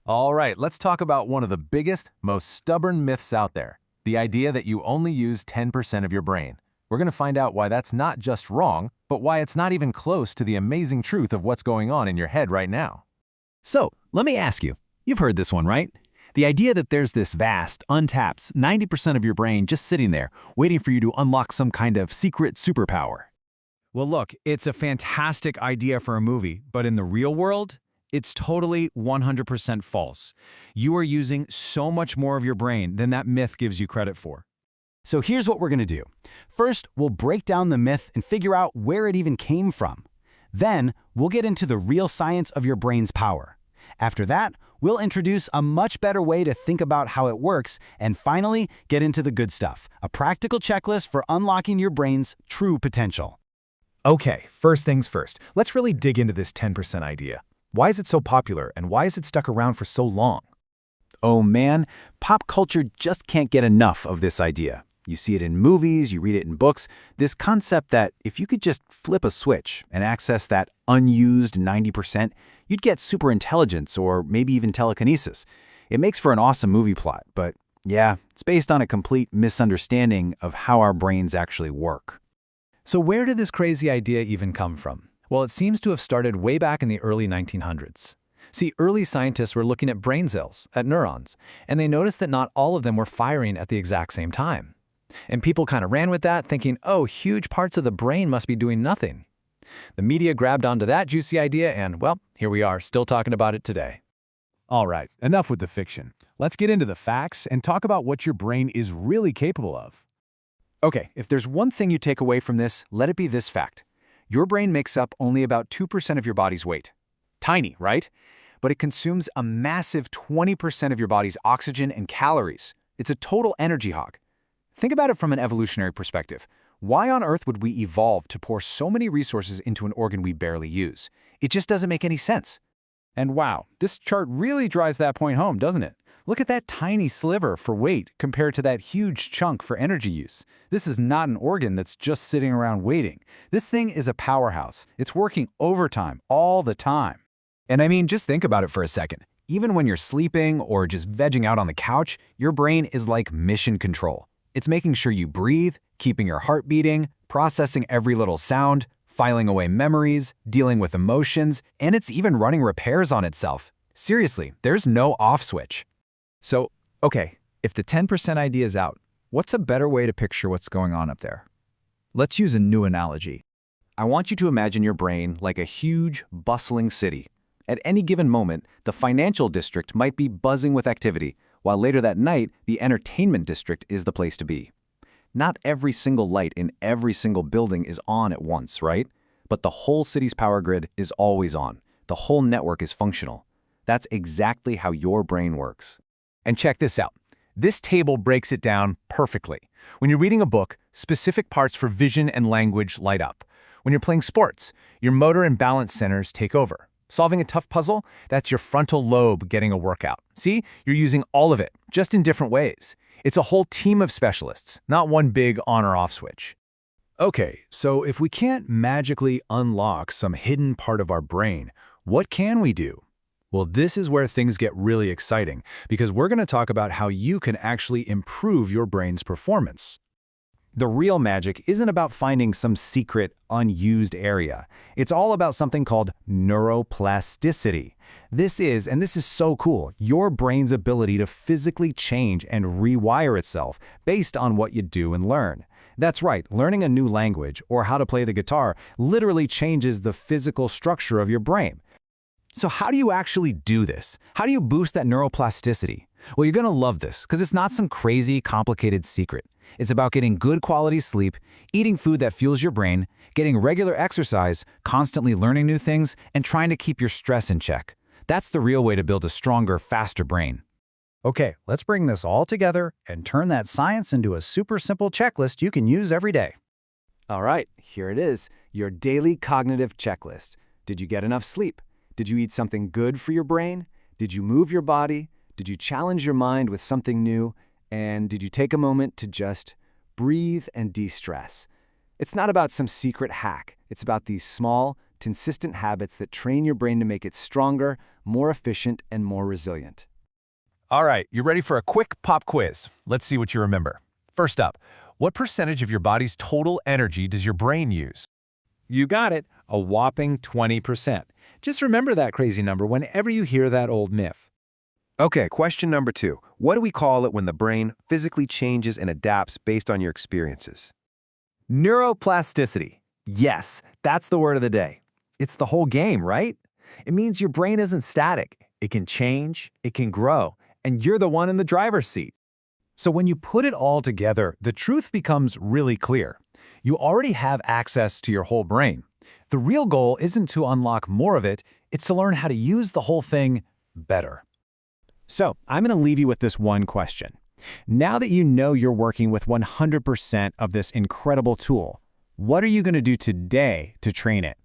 All right, let's talk about one of the biggest, most stubborn myths out there, the idea that you only use 10% of your brain. We're going to find out why that's not just wrong, but why it's not even close to the amazing truth of what's going on in your head right now. So, let me ask you, you've heard this one, right? The idea that there's this vast, untapped 90% of your brain just sitting there, waiting for you to unlock some kind of secret superpower. Well, look, it's a fantastic idea for a movie, but in the real world, it's totally 100% false. You are using so much more of your brain than that myth gives you credit for. So here's what we're going to do. First, we'll break down the myth and figure out where it even came from. Then, we'll get into the real science of your brain's power. After that, we'll introduce a much better way to think about how it works, and finally, get into the good stuff, a practical checklist for unlocking your brain's true potential. Okay, first things first, let's really dig into this 10% idea. Why is it so popular, and why is it stuck around for so long? Oh man, pop culture just can't get enough of this idea. You see it in movies, you read it in books, this concept that if you could just flip a switch and access that unused 90%, you'd get superintelligence or maybe even telekinesis. It makes for an awesome movie plot, but yeah, it's based on a complete misunderstanding of how our brains actually work. So where did this crazy idea even come from? Well, it seems to have started way back in the early 1900s. See, early scientists were looking at brain cells, at neurons, and they noticed that not all of them were firing at the exact same time. And people kind of ran with that, thinking, oh, huge parts of the brain must be doing nothing. The media grabbed onto that juicy idea and, well, here we are, still talking about it today. All right, enough with the fiction. Let's get into the facts and talk about what your brain is really capable of. Okay, if there's one thing you take away from this, let it be this fact. Your brain makes up only about 2% of your body's weight. Tiny, right? But it consumes a massive 20% of your body's oxygen and calories. It's a total energy hog. Think about it from an evolutionary perspective. Why on earth would we evolve to pour so many resources into an organ we barely use? It just doesn't make any sense. And wow, this chart really drives that point home, doesn't it? Look at that tiny sliver for weight compared to that huge chunk for energy use. This is not an organ that's just sitting around waiting. This thing is a powerhouse. It's working overtime all the time. And I mean, just think about it for a second. Even when you're sleeping or just vegging out on the couch, your brain is like mission control. It's making sure you breathe, keeping your heart beating, processing every little sound, filing away memories, dealing with emotions, and it's even running repairs on itself. Seriously, there's no off switch. So, okay, if the 10% idea is out, what's a better way to picture what's going on up there? Let's use a new analogy. I want you to imagine your brain like a huge, bustling city. At any given moment, the financial district might be buzzing with activity, while later that night, the entertainment district is the place to be. Not every single light in every single building is on at once, right? But the whole city's power grid is always on. The whole network is functional. That's exactly how your brain works. And check this out. This table breaks it down perfectly. When you're reading a book, specific parts for vision and language light up. When you're playing sports, your motor and balance centers take over. Solving a tough puzzle, that's your frontal lobe getting a workout. See, you're using all of it, just in different ways. It's a whole team of specialists, not one big on or off switch. Okay, so if we can't magically unlock some hidden part of our brain, what can we do? Well, this is where things get really exciting, because we're going to talk about how you can actually improve your brain's performance. The real magic isn't about finding some secret, unused area. It's all about something called neuroplasticity. This is so cool, your brain's ability to physically change and rewire itself based on what you do and learn. That's right, learning a new language or how to play the guitar literally changes the physical structure of your brain. So how do you actually do this? How do you boost that neuroplasticity? Well, you're going to love this because it's not some crazy, complicated secret. It's about getting good quality sleep, eating food that fuels your brain, getting regular exercise, constantly learning new things, and trying to keep your stress in check. That's the real way to build a stronger, faster brain. Okay, let's bring this all together and turn that science into a super simple checklist you can use every day. All right, here it is, your daily cognitive checklist. Did you get enough sleep? Did you eat something good for your brain? Did you move your body? Did you challenge your mind with something new? And did you take a moment to just breathe and de-stress? It's not about some secret hack. It's about these small, consistent habits that train your brain to make it stronger, more efficient, and more resilient. All right, you ready for a quick pop quiz? Let's see what you remember. First up, what percentage of your body's total energy does your brain use? You got it, a whopping 20%. Just remember that crazy number whenever you hear that old myth. Okay, question number 2. What do we call it when the brain physically changes and adapts based on your experiences? Neuroplasticity. Yes, that's the word of the day. It's the whole game, right? It means your brain isn't static. It can change, it can grow, and you're the one in the driver's seat. So when you put it all together, the truth becomes really clear. You already have access to your whole brain. The real goal isn't to unlock more of it, it's to learn how to use the whole thing better. So, I'm going to leave you with this one question. Now that you know you're working with 100% of this incredible tool, what are you going to do today to train it?